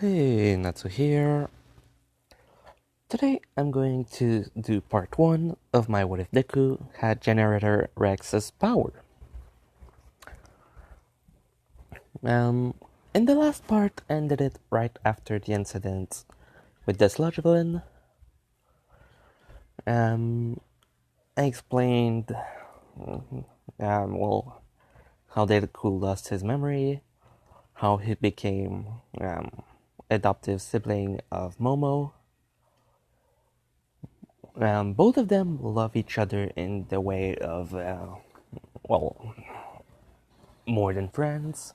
Hey, Natsu here. Today I'm going to do part 1 of my What If Deku had Generator Rex's power. In the last part, ended it right after the incident with the sludge villain. I explained, how Deku lost his memory, how he became, adoptive sibling of Momo. Both of them love each other in the way of, more than friends,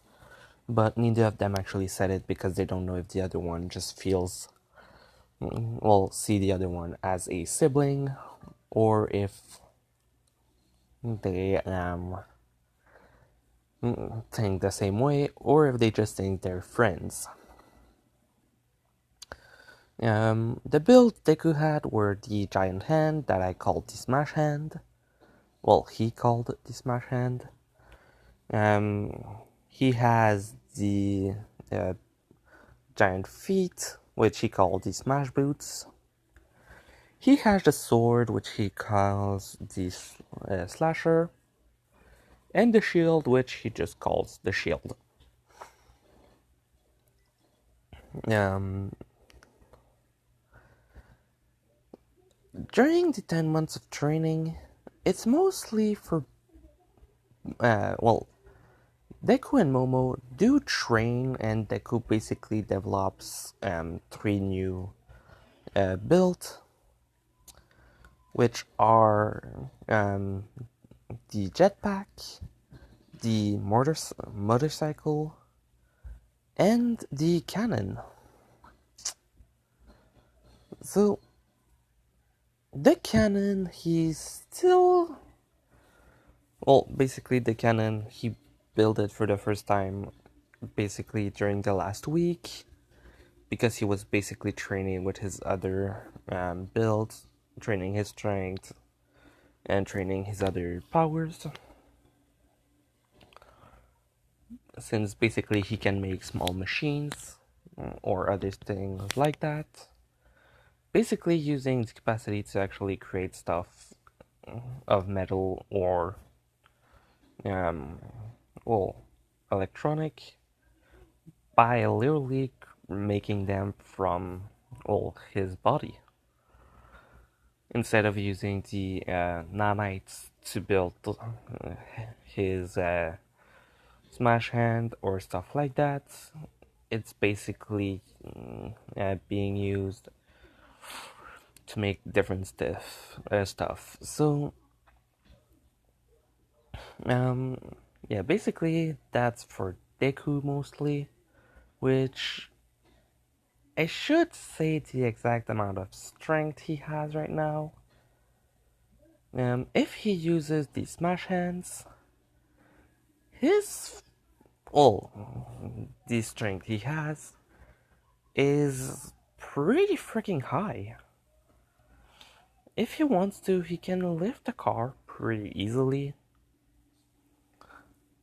but neither of them actually said it because they don't know if the other one just see the other one as a sibling, or if they think the same way, or if they just think they're friends. The build Deku had were the giant hand that I called the smash hand. Well, he called it the smash hand. He has the giant feet, which he called the smash boots. He has the sword, which he calls the slasher, and the shield, which he just calls the shield. During the 10 months of training, it's mostly for, Deku and Momo do train, and Deku basically develops 3 new builds, which are the jetpack, the motorcycle, and the cannon. So, the cannon, basically the cannon, he built it for the first time basically during the last week, because he was basically training with his other builds, training his strength, and training his other powers. Since basically he can make small machines or other things like that. Basically using the capacity to actually create stuff of metal or electronic by literally making them from his body, instead of using the nanites to build his smash hand or stuff like that. It's basically being used to make different stuff. So, basically that's for Deku mostly, which I should say the exact amount of strength he has right now. If he uses the smash hands, the strength he has is pretty freaking high. If he wants to, he can lift a car pretty easily.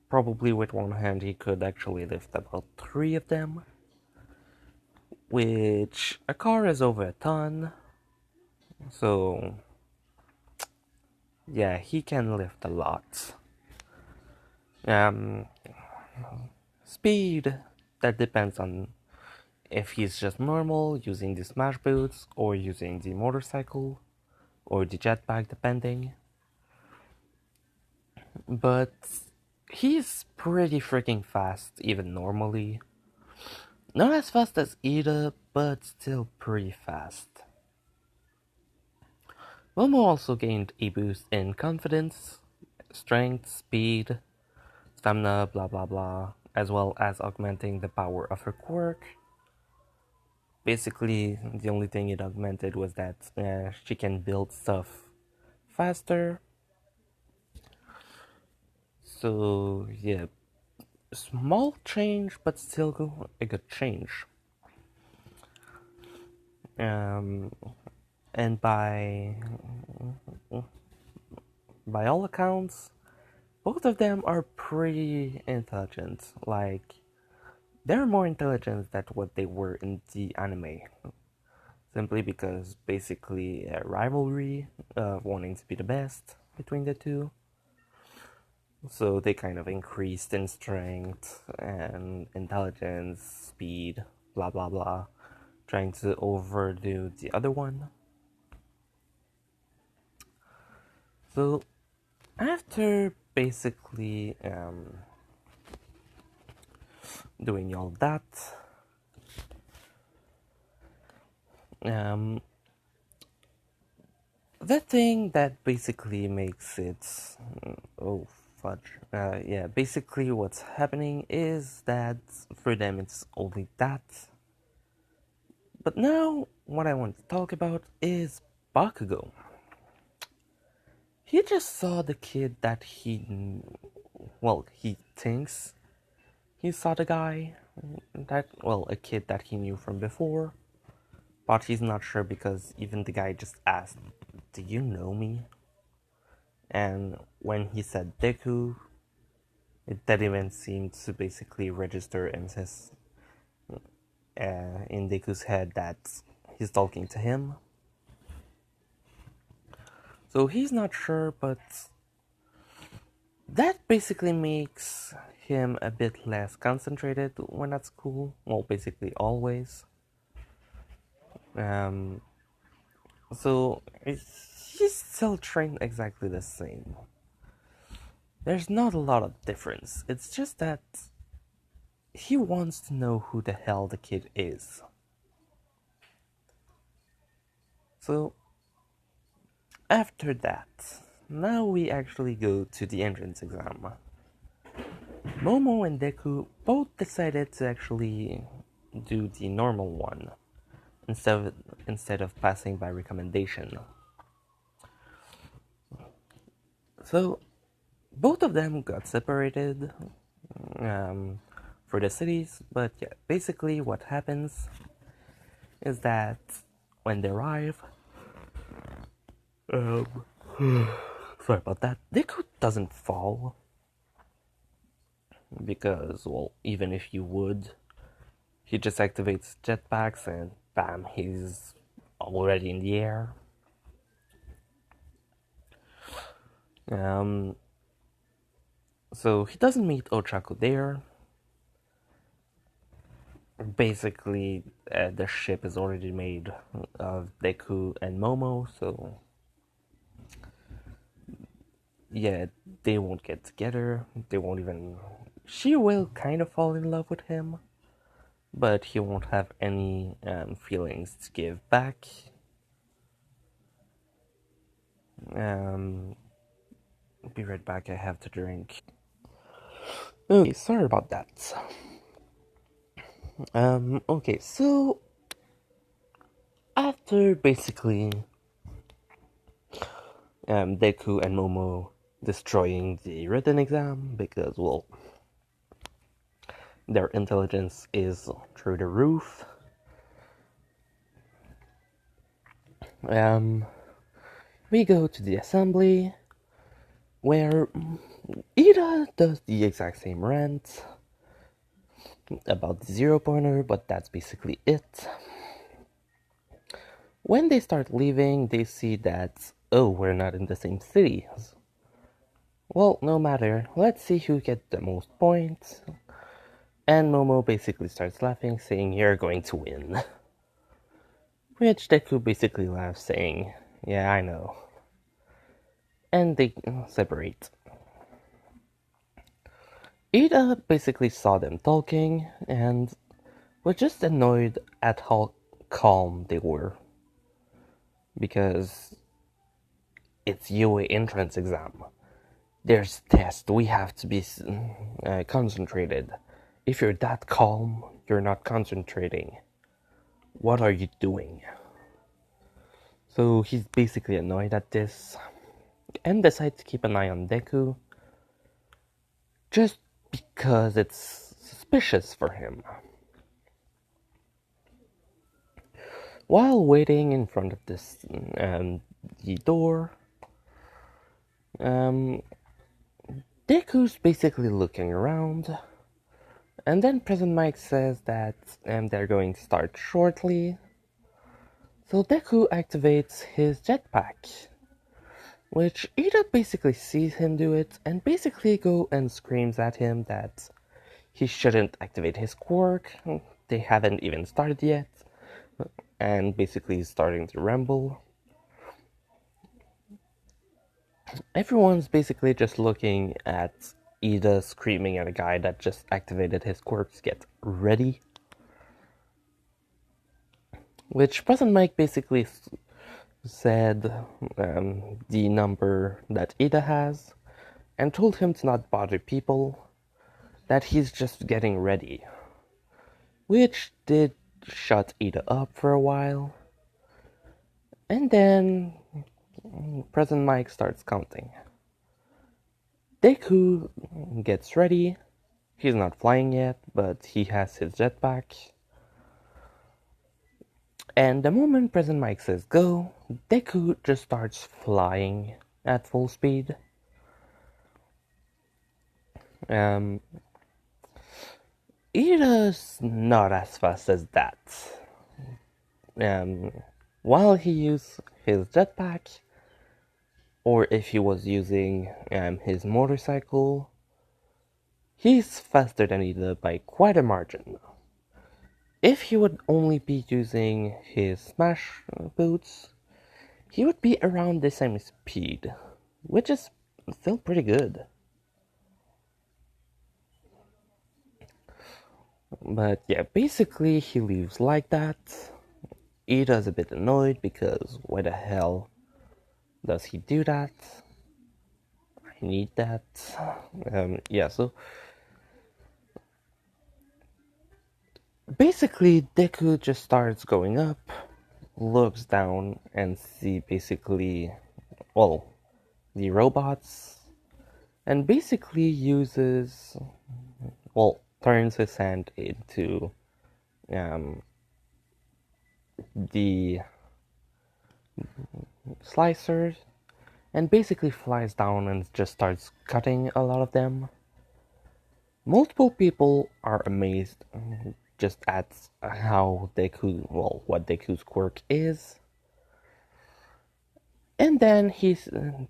Probably with one hand he could actually lift about 3 of them, which a car is over a ton. So yeah, he can lift a lot. Speed, that depends on if he's just normal, using the smash boots, or using the motorcycle, or the jetpack, depending. But he's pretty freaking fast, even normally. Not as fast as Ida, but still pretty fast. Momo also gained a boost in confidence, strength, speed, stamina, blah blah blah, as well as augmenting the power of her quirk. Basically, the only thing it augmented was that she can build stuff faster. So yeah, small change, but still a good change. And by all accounts, both of them are pretty intelligent. Like, they're more intelligent than what they were in the anime. Simply because basically a rivalry of wanting to be the best between the two. So they kind of increased in strength and intelligence, speed, blah blah blah, trying to overdo the other one. So after basically doing all that, um, the thing that basically makes it, oh fudge, yeah, basically what's happening is that for them it's only that. But now, what I want to talk about is Bakugo. He just saw the kid that he thinks he saw the guy a kid that he knew from before, but he's not sure because even the guy just asked, "Do you know me?" And when he said Deku, it didn't even seem to basically register in Deku's head that he's talking to him. So he's not sure, but that basically makes him a bit less concentrated when at school. Well, basically always. Um, so he's still trained exactly the same. There's not a lot of difference. It's just that he wants to know who the hell the kid is. So after that, now we actually go to the entrance exam. Momo and Deku both decided to actually do the normal one instead of passing by recommendation. So both of them got separated for the cities, but yeah, basically what happens is that when they arrive, um, sorry about that, Deku doesn't fall because, well, even if you would, he just activates jetpacks and bam, he's already in the air. So he doesn't meet Ochaku there. Basically, the ship is already made of Deku and Momo, so yeah, they won't get together. They won't even. She will kind of fall in love with him, but he won't have any feelings to give back. Be right back, I have to drink. Okay, sorry about that. Okay, so after basically Deku and Momo destroying the written exam because, well, their intelligence is through the roof. We go to the assembly where Ida does the exact same rant about the 0-pointer, but that's basically it. When they start leaving, they see that, oh, we're not in the same city. Well, no matter, let's see who gets the most points. And Momo basically starts laughing, saying, "You're going to win." Which Deku basically laughs, saying, "Yeah, I know." And they separate. Ida basically saw them talking and was just annoyed at how calm they were. Because it's UA entrance exam. There's test, we have to be concentrated. If you're that calm, you're not concentrating. What are you doing? So he's basically annoyed at this and decides to keep an eye on Deku just because it's suspicious for him. While waiting in front of the door, Deku's basically looking around, And then President Mike says that they're going to start shortly. So Deku activates his jetpack, which Ida basically sees him do it and basically go and screams at him that he shouldn't activate his quirk. They haven't even started yet, and basically starting to ramble. Everyone's basically just looking at Ida screaming at a guy that just activated his quirks get ready. Which President Mike basically said the number that Ida has and told him to not bother people, that he's just getting ready. Which did shut Ida up for a while. And then President Mike starts counting. Deku gets ready. He's not flying yet, but he has his jetpack. And the moment President Mike says go, Deku just starts flying at full speed. Ida's not as fast as that. While he used his jetpack, or if he was using his motorcycle, he's faster than Ida by quite a margin. If he would only be using his smash boots, he would be around the same speed, which is still pretty good. But yeah, basically he leaves like that. Ida's a bit annoyed because why the hell does he do that? I need that. Yeah, so basically Deku just starts going up, looks down and see basically, well, the robots, and basically uses, well, turns his hand into the slicers and basically flies down and just starts cutting a lot of them. Multiple people are amazed just at how Deku, well, what Deku's quirk is. And then he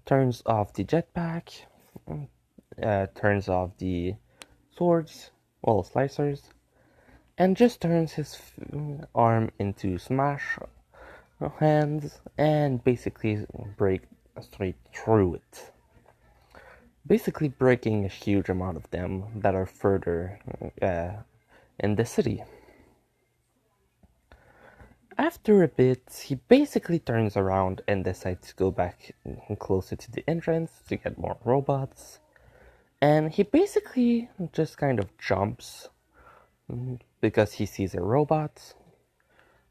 turns off the jetpack, turns off the swords, well, slicers, and just turns his arm into smash hands and basically break straight through it. Basically breaking a huge amount of them that are further in the city. After a bit, he basically turns around and decides to go back closer to the entrance to get more robots. And he basically just kind of jumps because he sees a robot.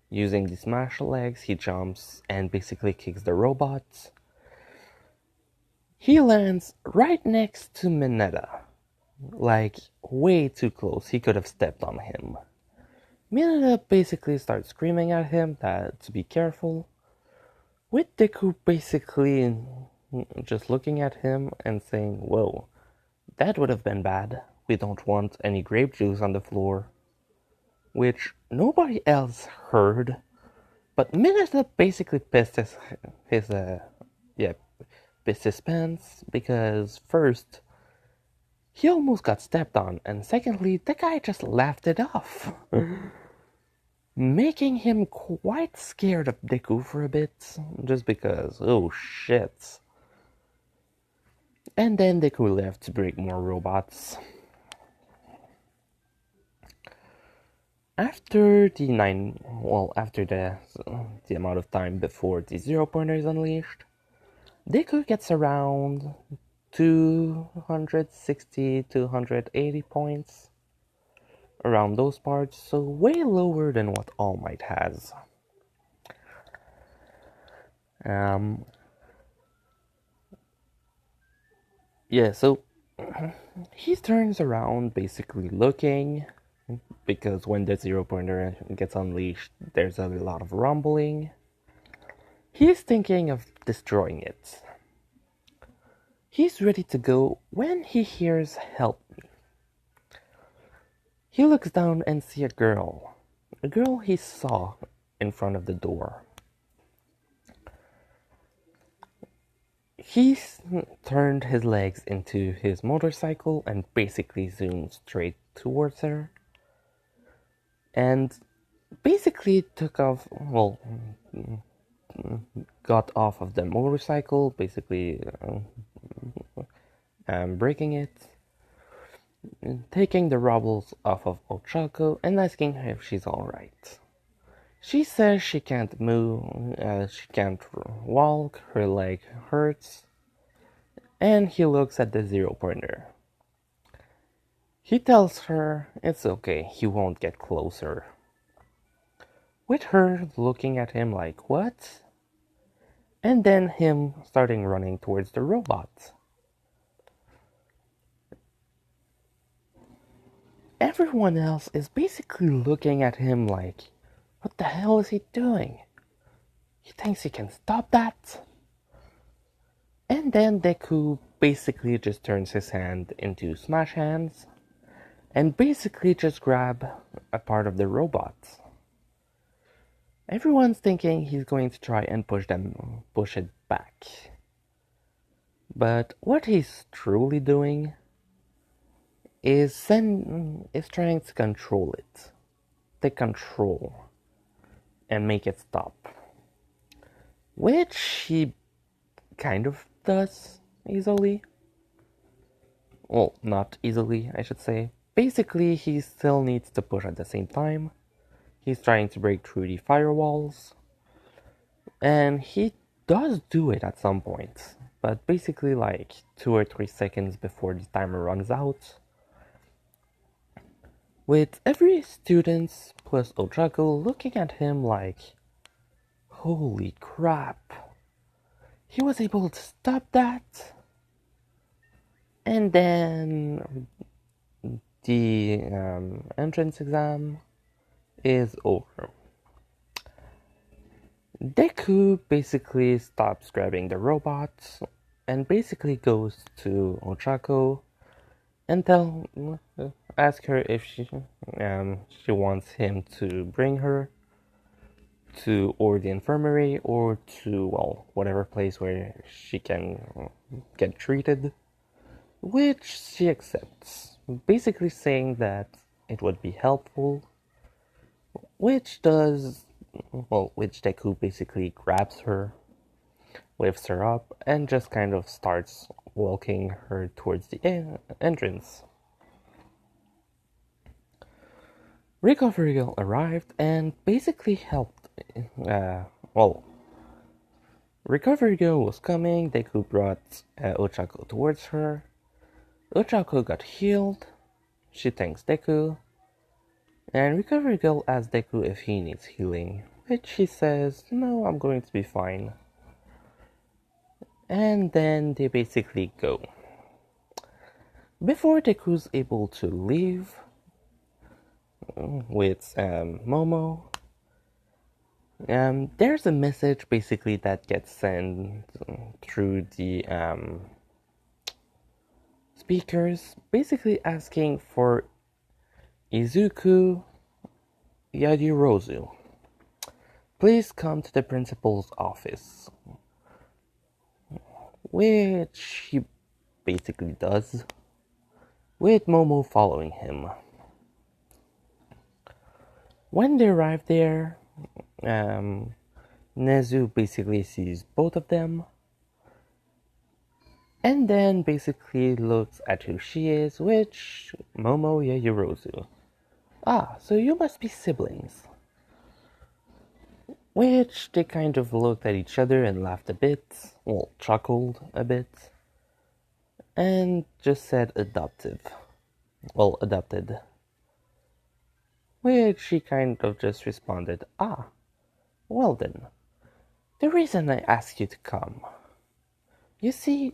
Using the smash legs, he jumps and basically kicks the robot. He lands right next to Mineta. Like, way too close. He could have stepped on him. Mineta basically starts screaming at him to be careful, with Deku basically just looking at him and saying, "Whoa, that would have been bad. We don't want any grape juice on the floor." Which nobody else heard, but Mineta basically pissed his pants because first, he almost got stepped on, and secondly, the guy just laughed it off. Making him quite scared of Deku for a bit, just because, oh shit. And then Deku left to break more robots. After the amount of time before the Zero Pointer is unleashed, Deku gets around 260, 280 points. Around those parts, so way lower than what All Might has. Yeah, so he turns around basically looking, because when the Zero Pointer gets unleashed, there's a lot of rumbling. He's thinking of destroying it. He's ready to go when he hears "Help me." He looks down and sees a girl he saw in front of the door. He turned his legs into his motorcycle and basically zoomed straight towards her. And basically took off, well, got off of the motorcycle, basically breaking it, taking the rubbles off of Ochako and asking her if she's alright. She says she can't move, she can't walk, her leg hurts, and he looks at the 0-pointer. He tells her it's okay, he won't get closer. With her looking at him like, what? And then him starting running towards the robot. Everyone else is basically looking at him like, what the hell is he doing? He thinks he can stop that? And then Deku basically just turns his hand into Smash Hands and basically just grab a part of the robot. Everyone's thinking he's going to try and push it back. But what he's truly doing is trying to control it. Take control and make it stop. Which he kind of does easily. Well, not easily, I should say. Basically, he still needs to push at the same time. He's trying to break through the firewalls. And he does do it at some point. But basically like 2 or 3 seconds before the timer runs out. With every student plus Ochako looking at him like, holy crap, he was able to stop that? And then the entrance exam is over. Deku basically stops grabbing the robot and basically goes to Ochako and ask her if she wants him to bring her to or the infirmary or to, well, whatever place where she can get treated, which she accepts, basically saying that it would be helpful, which Deku basically grabs her, lifts her up, and just kind of starts walking her towards the entrance. Recovery Girl arrived and basically helped. Recovery Girl was coming. Deku brought Ochako towards her. Ochako got healed. She thanks Deku. And Recovery Girl asks Deku if he needs healing, which he says, no, I'm going to be fine. And then they basically go. Before Deku's able to leave with Momo, there's a message basically that gets sent through the speakers, basically asking for Izuku Yadirozu. Please come to the principal's office. Which he basically does, with Momo following him. When they arrive there, Nezu basically sees both of them, and then basically looks at who she is, which Momo Yajirozu. Ah, so you must be siblings. Which they kind of looked at each other and laughed a bit, well, chuckled a bit, and just said adopted. Which she kind of just responded, ah, well then, the reason I asked you to come. You see,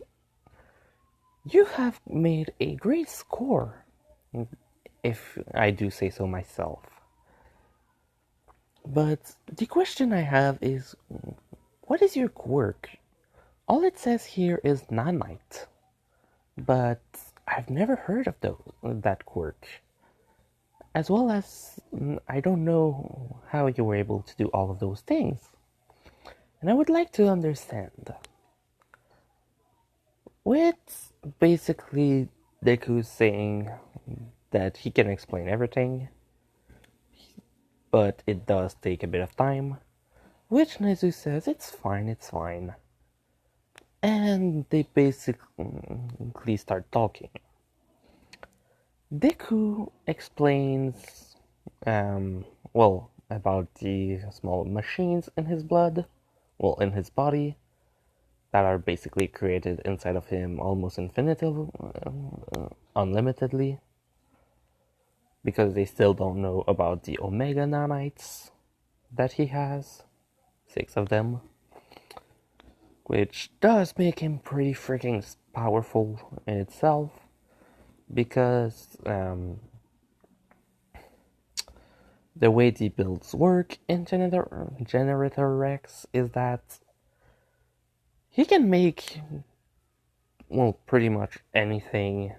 you have made a great score, if I do say so myself. But the question I have is, what is your quirk? All it says here is nanite, but I've never heard of that quirk. as well as I don't know how you were able to do all of those things. And I would like to understand with basically Deku saying that he can explain everything, but it does take a bit of time, which Nezu says it's fine, it's fine. And they basically start talking. Deku explains, about the small machines in his blood, in his body, that are basically created inside of him almost unlimitedly, because they still don't know about the Omega nanites that he has, 6 of them, which does make him pretty freaking powerful in itself, because the way the builds work in Generator Rex is that he can make, pretty much anything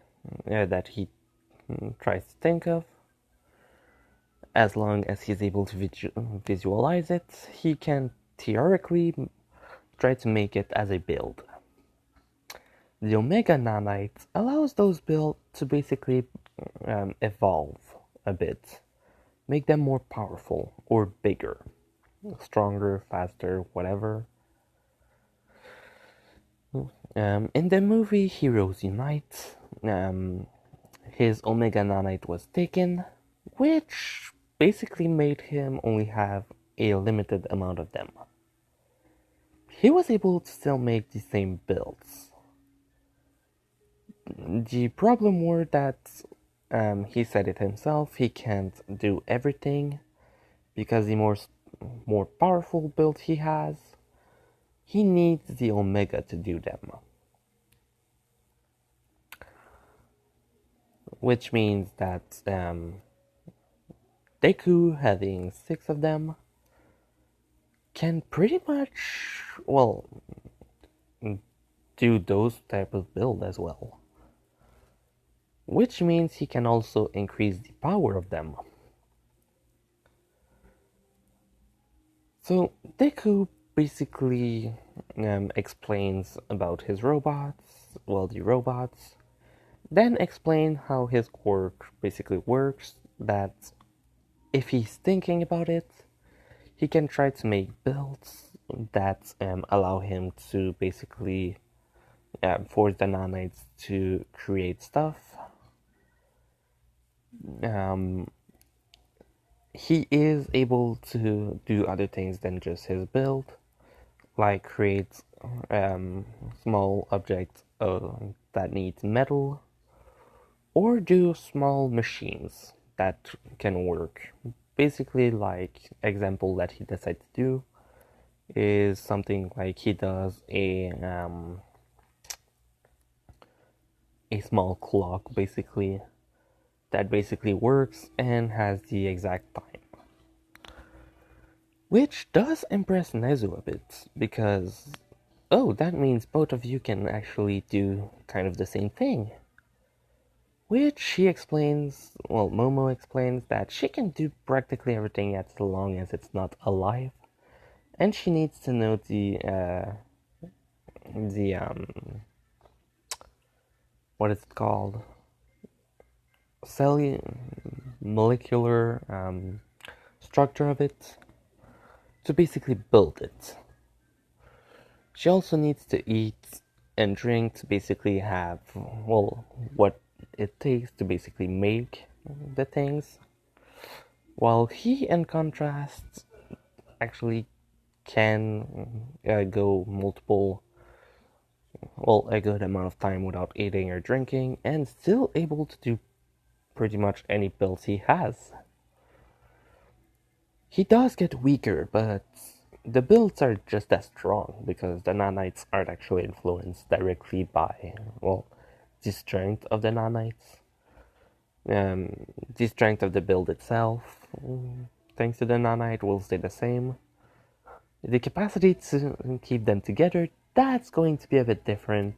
that he tries to think of. As long as he's able to visualize it, he can theoretically try to make it as a build. The Omega Nanite allows those builds to basically evolve a bit, make them more powerful or bigger, stronger, faster, whatever. In the movie Heroes Unite, his Omega Nanite was taken, which basically made him only have a limited amount of them. He was able to still make the same builds. The problem were that he said it himself, he can't do everything because the more powerful build he has, he needs the Omega to do them. Which means that Deku, having 6 of them, can pretty much, do those type of build as well. Which means he can also increase the power of them. So Deku basically explains about his robots, the robots, then explain how his quirk basically works, that if he's thinking about it, he can try to make builds that allow him to basically force the nanites to create stuff. He is able to do other things than just his build, like create small objects that need metal, or do small machines that can work. Basically, like example that he decided to do is something like he does a small clock basically that basically works and has the exact time. Which does impress Nezu a bit, because, that means both of you can actually do kind of the same thing. Which he explains, Momo explains that she can do practically everything as long as it's not alive. And she needs to know what is it called? Molecular structure of it to basically build it. She also needs to eat and drink to basically have, what it takes to basically make the things. While he, in contrast, actually can go a good amount of time without eating or drinking, and still able to do pretty much any builds he has. He does get weaker, but the builds are just as strong, because the nanites aren't actually influenced directly by, the strength of the nanites. The strength of the build itself, thanks to the nanite, will stay the same. The capacity to keep them together, that's going to be a bit different,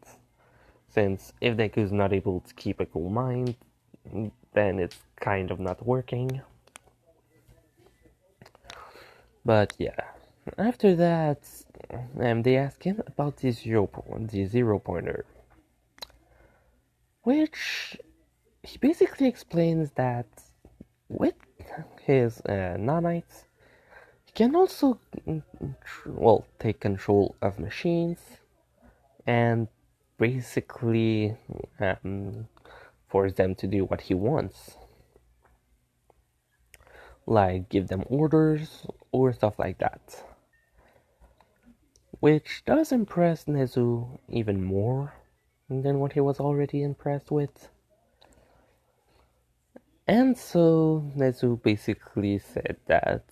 since if Deku's not able to keep a cool mind, then it's kind of not working. But yeah, after that, they ask him about the zero pointer, which he basically explains that with his nanites, he can also, take control of machines and basically force them to do what he wants, like give them orders or stuff like that. Which does impress Nezu even more than what he was already impressed with. And so Nezu basically said that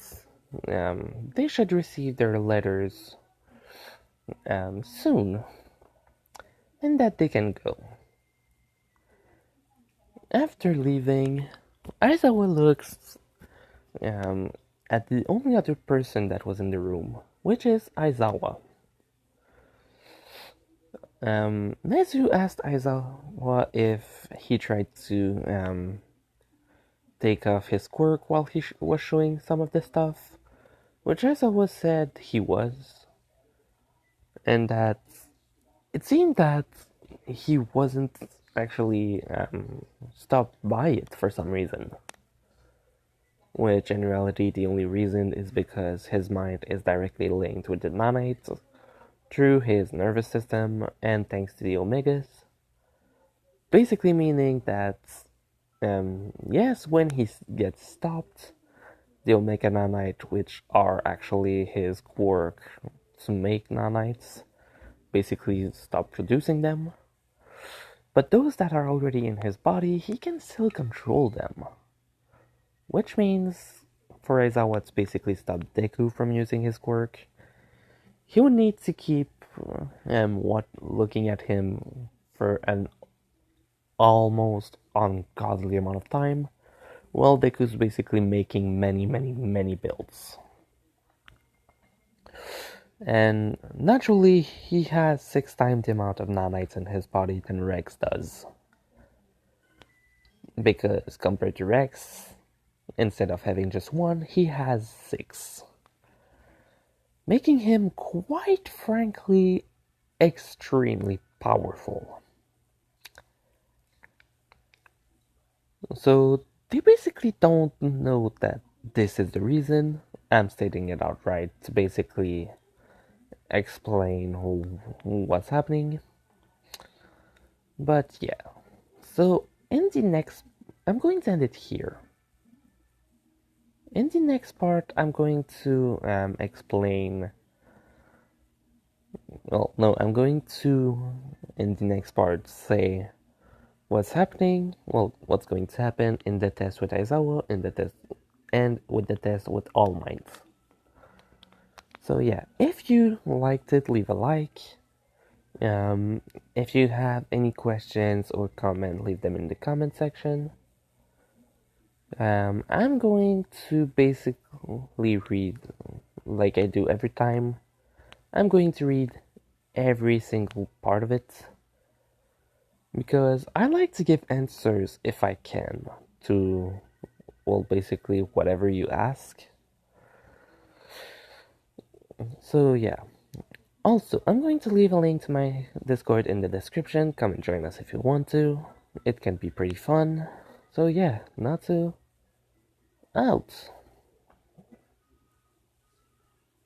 they should receive their letters soon, and that they can go. After leaving, Aizawa looks at the only other person that was in the room, which is Aizawa. Nezu asked Aizawa if he tried to take off his quirk while he was showing some of the stuff, which Aizawa said he was, and that it seemed that he wasn't actually stopped by it for some reason. Which in reality the only reason is because his mind is directly linked with the nanites through his nervous system and thanks to the omegas. Basically meaning that, yes, when he gets stopped, the omega nanite, which are actually his quirk to make nanites, basically stop producing them. But those that are already in his body, he can still control them. Which means, for Aizawa, it's basically stop Deku from using his quirk. He would need to keep looking at him for an almost ungodly amount of time, while Deku's basically making many builds. And naturally, he has 6 times the amount of nanites in his body than Rex does. Because compared to Rex, instead of having just 1, he has 6. Making him, quite frankly, extremely powerful. So, they basically don't know that this is the reason. I'm stating it outright to basically explain what's happening. But yeah, so in the next, I'm going to end it here. In the next part, I'm going to explain. Well, no, I'm going to, in the next part, say what's happening. Well, what's going to happen in the test with Aizawa, in the test, and with the test with All Might. So yeah, if you liked it, leave a like. If you have any questions or comment, leave them in the comment section. I'm going to basically read, like I do every time. I'm going to read every single part of it, because I like to give answers if I can to, well, basically whatever you ask. So yeah. Also, I'm going to leave a link to my Discord in the description. Come and join us if you want to. It can be pretty fun. So yeah, Natsu out.